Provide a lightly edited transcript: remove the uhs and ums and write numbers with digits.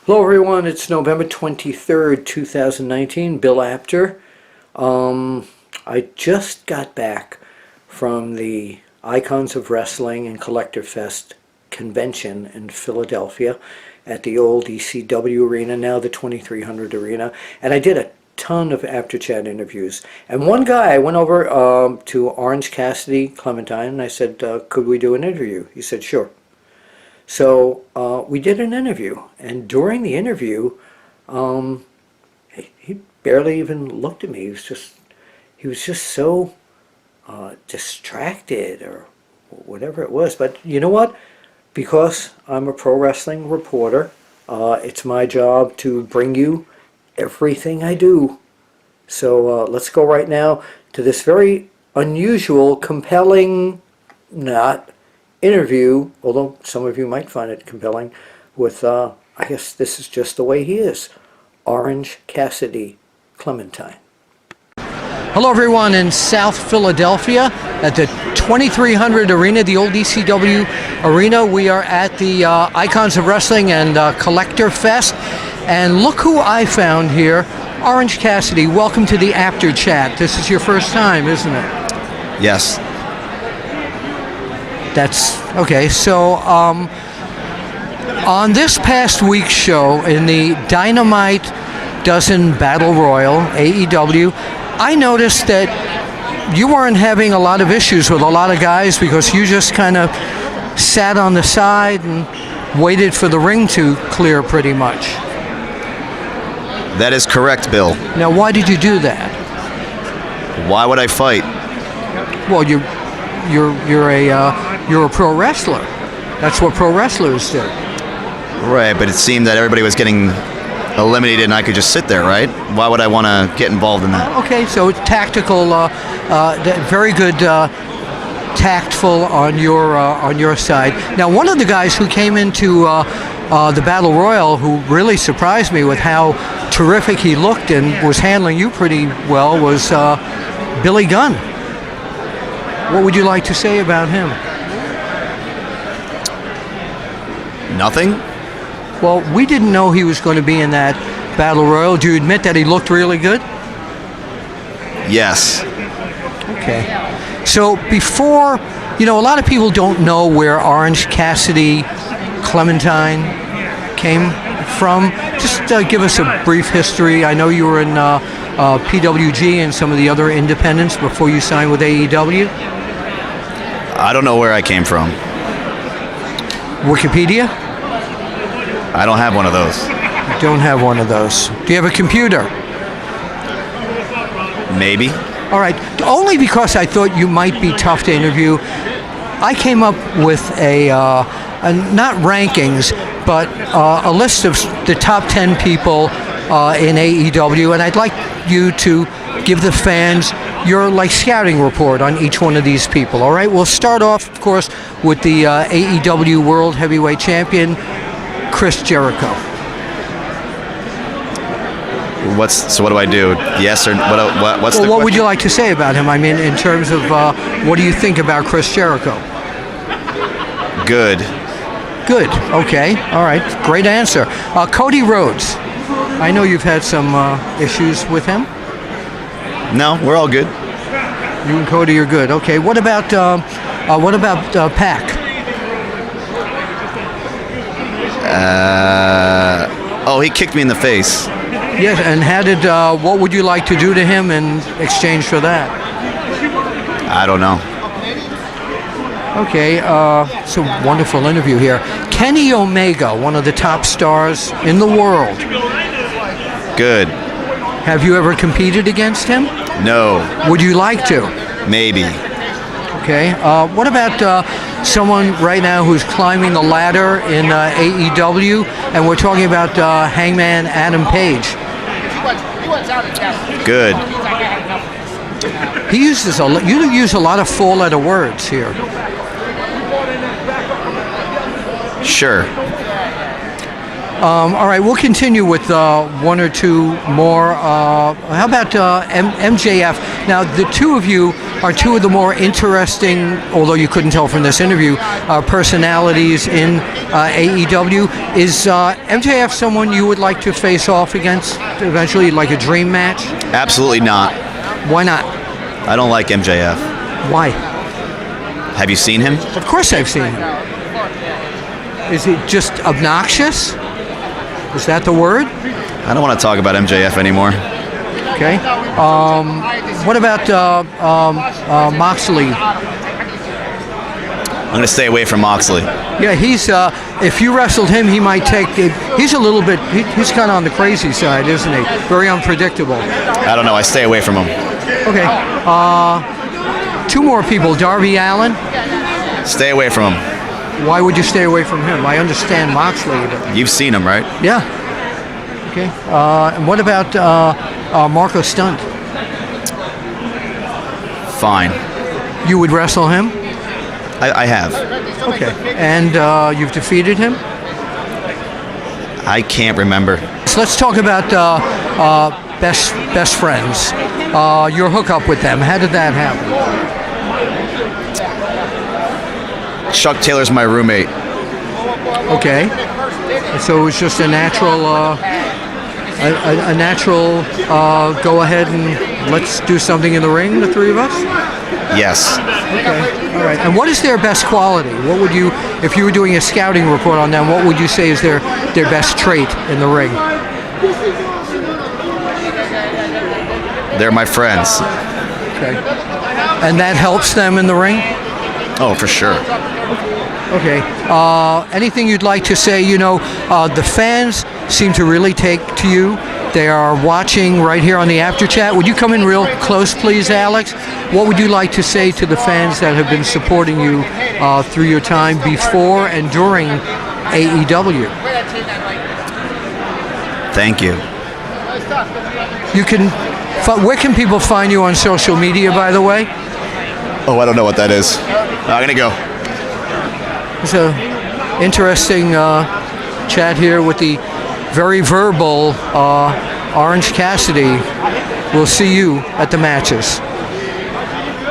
Hello everyone, it's November 23rd, 2019, Bill Apter. I just got back from the Icons of Wrestling and Collector Fest convention in Philadelphia at the old ECW arena, now the 2300 arena, and I did a ton of Apter Chat interviews. And one guy, I went over to Orange Cassidy, Clementine, and I said, could we do an interview? He said, sure. So we did an interview, and during the interview, he barely even looked at me. He was just so distracted or whatever it was. But you know what? Because I'm a pro wrestling reporter, it's my job to bring you everything I do. So let's go right now to this very unusual, compelling, not interview, although some of you might find it compelling, with, I guess this is just the way he is, Orange Cassidy, Clementine. Hello everyone in South Philadelphia at the 2300 Arena, the old ECW Arena. We are at the Icons of Wrestling and Collector Fest, and look who I found here, Orange Cassidy. Welcome to the Apter Chat. This is your first time, isn't it? Yes. That's okay. So on this past week's show in the Dynamite Dozen Battle Royal, AEW, I noticed that you weren't having a lot of issues with a lot of guys because you just kind of sat on the side and waited for the ring to clear pretty much. That is correct, Bill. Now, why did you do that? Why would I fight? Well, you're a pro wrestler. That's what pro wrestlers do. Right, but it seemed that everybody was getting eliminated and I could just sit there, right? Why would I want to get involved in that? Okay, so it's tactical, very good, tactful on your side. Now, one of the guys who came into the Battle Royal who really surprised me with how terrific he looked and was handling you pretty well was Billy Gunn. What would you like to say about him? Nothing? Well, we didn't know he was going to be in that Battle Royal. Do you admit that he looked really good? Yes. Okay. So before, a lot of people don't know where Orange Cassidy Clementine came from. Just give us a brief history. I know you were in PWG and some of the other independents before you signed with AEW. I don't know where I came from. Wikipedia? I don't have one of those. You don't have one of those. Do you have a computer? Maybe. All right. Only because I thought you might be tough to interview, I came up with a not rankings, but a list of the top 10 people in AEW, and I'd like you to give the fans your scouting report on each one of these people. All right, we'll start off, of course, with the AEW World Heavyweight Champion, Chris Jericho. So what do I do? Yes or what's the what would you like to say about him? I mean, in terms of what do you think about Chris Jericho? Good. Good. Okay. All right. Great answer. Cody Rhodes. I know you've had some issues with him. No, we're all good. You and Cody are good. Okay. What about Pac? He kicked me in the face. Yes. And what would you like to do to him in exchange for that? I don't know. Okay. It's a wonderful interview here. Kenny Omega, one of the top stars in the world. Good. Have you ever competed against him? No. Would you like to? Maybe. Okay. What about someone right now who's climbing the ladder in AEW, and we're talking about Hangman Adam Page? Good. You use a lot of four-letter words here. Sure. All right, we'll continue with one or two more. How about MJF? Now, the two of you are two of the more interesting, although you couldn't tell from this interview, personalities in AEW. Is MJF someone you would like to face off against eventually, like a dream match? Absolutely not. Why not? I don't like MJF. Why? Have you seen him? Of course I've seen him. Is he just obnoxious? Is that the word? I don't want to talk about MJF anymore. Okay. What about Moxley? I'm going to stay away from Moxley. Yeah, he's. If you wrestled him, he might take. He's a little bit. He's kind of on the crazy side, isn't he? Very unpredictable. I don't know. I stay away from him. Okay. Two more people. Darby Allin. Stay away from him. Why would you stay away from him? I understand Moxley, but You've seen him, right? yeah. Okay. And what about Marco Stunt? Fine. You would wrestle him? I have. Okay. And you've defeated him? I can't remember. So let's talk about best friends. Your hookup with them. How did that happen? Chuck Taylor's my roommate. Okay. So it was just a natural, go ahead and let's do something in the ring, the three of us? Yes. Okay. All right. And what is their best quality? What would you, if you were doing a scouting report on them, what would you say is their best trait in the ring? They're my friends. Okay. And that helps them in the ring? Oh, for sure. Okay. Anything you'd like to say? You know, the fans seem to really take to you. They are watching right here on the After Chat. Would you come in real close, please, Alex? What would you like to say to the fans that have been supporting you through your time before and during AEW? Thank you. You can. Where can people find you on social media, by the way? Oh, I don't know what that is. I'm going to go. It's an interesting chat here with the very verbal Orange Cassidy. We'll see you at the matches.